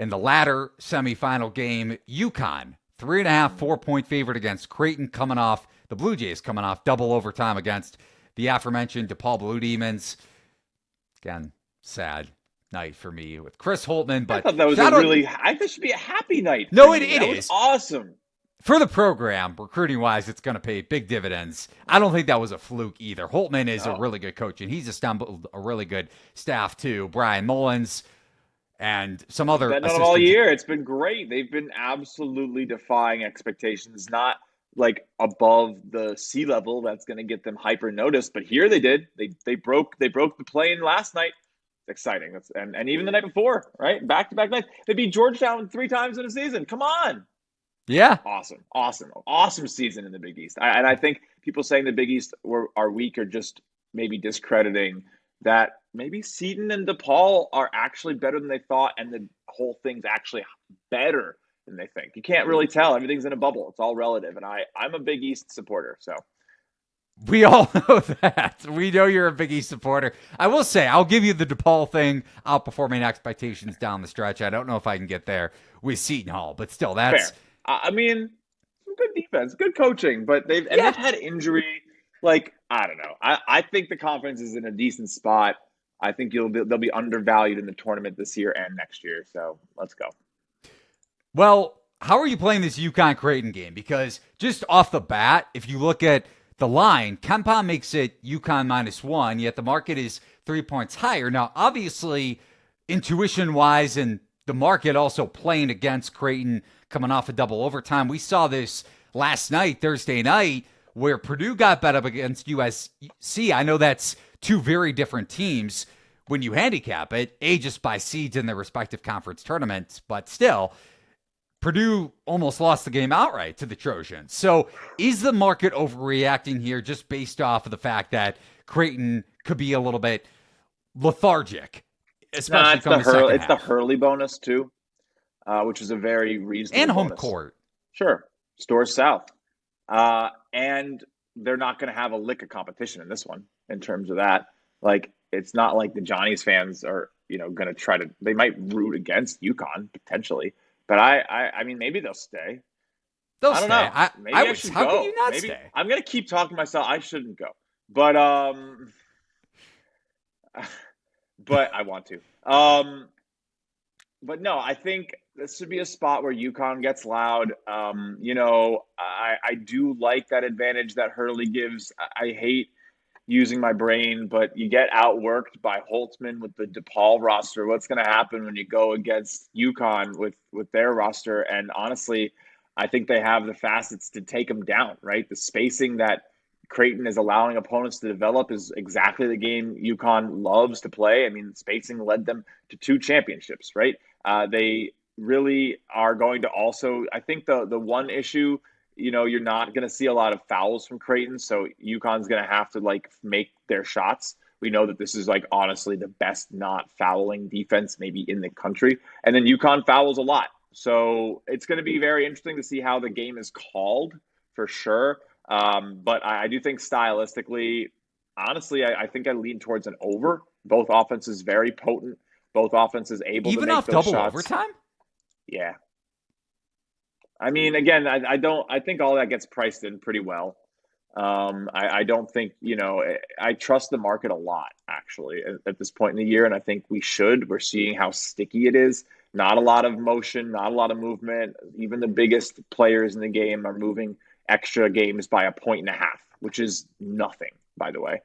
In the latter semifinal game, UConn, 3.5, 4-point favorite against Creighton, the Blue Jays coming off double overtime against the aforementioned DePaul Blue Demons. Again, sad night for me with Chris Holtman, I but thought that was shout out. I think it should be a happy night for No, you. it That was is. awesome. For the program, recruiting wise, it's going to pay big dividends. I don't think that was a fluke either. Holtman is a No, really good coach, and he's assembled a really good staff too. Brian Mullins and some he's other been on them all assistants. year. It's been great. They've been absolutely defying expectations. Not like above the sea level that's going to get them hyper noticed, but here they did. They broke the plane last night. It's exciting. And even the night before, right? Back to back nights. They beat Georgetown 3 times in a season. Come on. Yeah, Awesome season in the Big East. And I think people saying the Big East are weak are just maybe discrediting that maybe Seton and DePaul are actually better than they thought, and the whole thing's actually better than they think. You can't really tell. Everything's in a bubble. It's all relative. And I'm a Big East supporter. So we all know that. We know you're a Big East supporter. I will say, I'll give you the DePaul thing outperforming expectations down the stretch. I don't know if I can get there with Seton Hall, but still, that's fair. I mean, some good defense, good coaching, but they've yeah. had injury. Like, I don't know. I think the conference is in a decent spot. I think they'll be undervalued in the tournament this year and next year. So let's go. Well, how are you playing this UConn Creighton game? Because just off the bat, if you look at the line, KenPom makes it UConn -1, yet the market is 3 points higher. Now, obviously, intuition wise, and the market also playing against Creighton coming off a double overtime. We saw this last night, Thursday night, where Purdue got bet up against USC. I know that's two very different teams when you handicap it, just by seeds in their respective conference tournaments, but still, Purdue almost lost the game outright to the Trojans. So is the market overreacting here just based off of the fact that Creighton could be a little bit lethargic, Nah, especially come the second It's the half? Hurley bonus too, which is a very reasonable And home bonus. court. Sure, Stores South, and they're not going to have a lick of competition in this one in terms of that. Like, it's not like the Johnny's fans are going to try to. They might root against UConn potentially, but I mean, maybe they'll stay. They'll I don't stay. know. I Maybe I would. should How can go. you not Maybe stay? I'm gonna keep talking to myself. I shouldn't go, but but I want to. But no, I think this should be a spot where UConn gets loud. I do like that advantage that Hurley gives. I hate using my brain, but you get outworked by Holtzman with the DePaul roster. What's going to happen when you go against UConn with their roster? And honestly, I think they have the facets to take them down, right? The spacing that Creighton is allowing opponents to develop is exactly the game UConn loves to play. I mean, spacing led them to 2 championships, right? They really are going to also, I think the one issue, you're not going to see a lot of fouls from Creighton. So UConn's going to have to make their shots. We know that this is honestly the best not fouling defense maybe in the country. And then UConn fouls a lot. So it's going to be very interesting to see how the game is called for sure. But I do think stylistically, honestly, I think I lean towards an over. Both offenses very potent. Both offenses able to Even make off those double shots. overtime? Yeah. I mean, again, I don't. I think all that gets priced in pretty well. I don't think I trust the market a lot actually at this point in the year, and I think we should. We're seeing how sticky it is. Not a lot of motion, not a lot of movement. Even the biggest players in the game are moving extra games by a point and a half, which is nothing, by the way.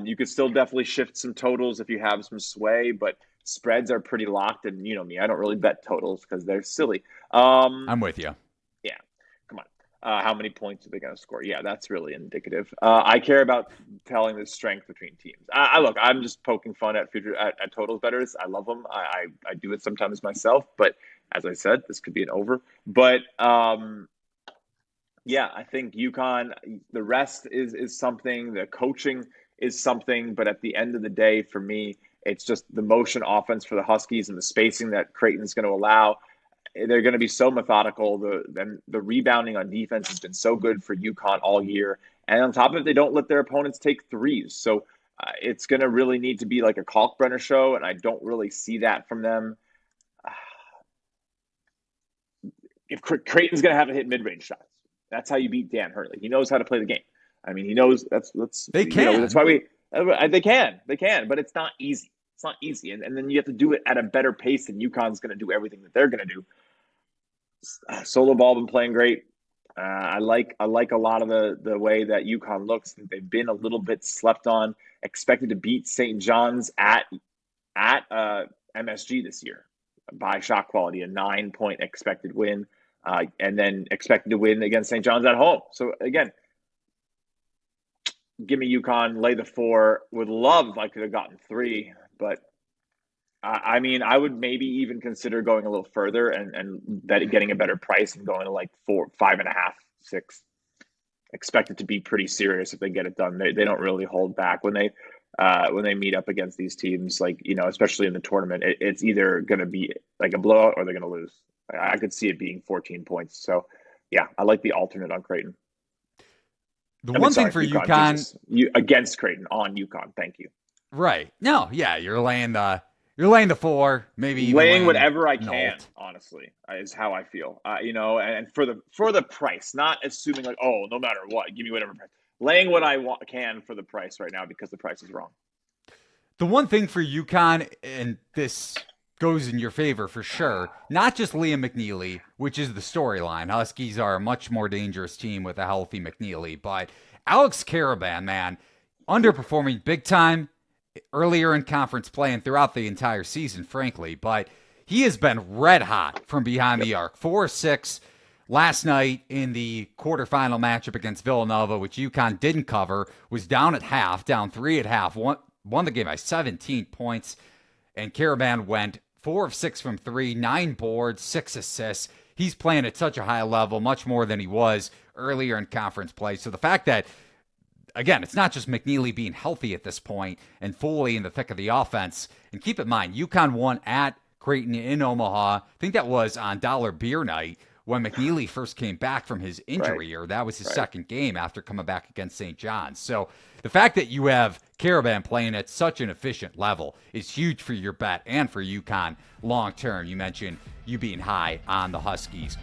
You could still definitely shift some totals if you have some sway, but spreads are pretty locked. And you know me, I don't really bet totals because they're silly. I'm with you. Yeah, come on. How many points are they going to score? Yeah, that's really indicative. I care about telling the strength between teams. Look, I'm just poking fun at at totals bettors. I love them. I do it sometimes myself, but as I said, this could be an over. But yeah, I think UConn. The rest is something. The coaching is something. But at the end of the day, for me, it's just the motion offense for the Huskies and the spacing that Creighton's going to allow. They're going to be so methodical. The rebounding on defense has been so good for UConn all year. And on top of it, they don't let their opponents take threes. So it's going to really need to be like a Kalkbrenner show, and I don't really see that from them. if Creighton's going to have to hit mid-range shots. That's how you beat Dan Hurley. He knows how to play the game. I mean, he knows they can. That's why they can, but it's not easy. It's not easy, and then you have to do it at a better pace than UConn's going to do everything that they're going to do. Solo ball been playing great. I like a lot of the way that UConn looks. They've been a little bit slept on. Expected to beat St. John's at MSG this year by shot quality, a 9-point expected win, and then expected to win against St. John's at home. So again, give me UConn, lay the 4. Would love if I could have gotten 3, but I mean, I would maybe even consider going a little further and getting a better price and going to like 4, 5.5, 6. Expect it to be pretty serious if they get it done. They don't really hold back when they meet up against these teams, like, you know, especially in the tournament. It's either going to be like a blowout or they're going to lose. I could see it being 14 points. So, yeah, I like the alternate on Creighton. Thing for UConn against Creighton on UConn. Thank you. Right. No, yeah, you're laying the 4, maybe even laying whatever I can, honestly, is how I feel. You know, and for the price, not assuming like, oh, no matter what, give me whatever price. Laying what I can for the price right now because the price is wrong. The one thing for UConn, and this goes in your favor for sure, not just Liam McNeely, which is the storyline. Huskies are a much more dangerous team with a healthy McNeely, but Alex Karaban, man, underperforming big time earlier in conference play and throughout the entire season, frankly, but he has been red hot from behind the arc. 4-6 last night in the quarterfinal matchup against Villanova, which UConn didn't cover, was down at half, down 3 at half, won the game by 17 points, and Karaban went 4 of 6 from 3, 9 boards, 6 assists. He's playing at such a high level, much more than he was earlier in conference play. So the fact that, again, it's not just McNeely being healthy at this point and fully in the thick of the offense. And keep in mind, UConn won at Creighton in Omaha. I think that was on Dollar Beer Night when McNeely first came back from his injury, or that was his second game after coming back against St. John's. So the fact that you have Karaban playing at such an efficient level is huge for your bet and for UConn long term. You mentioned you being high on the Huskies.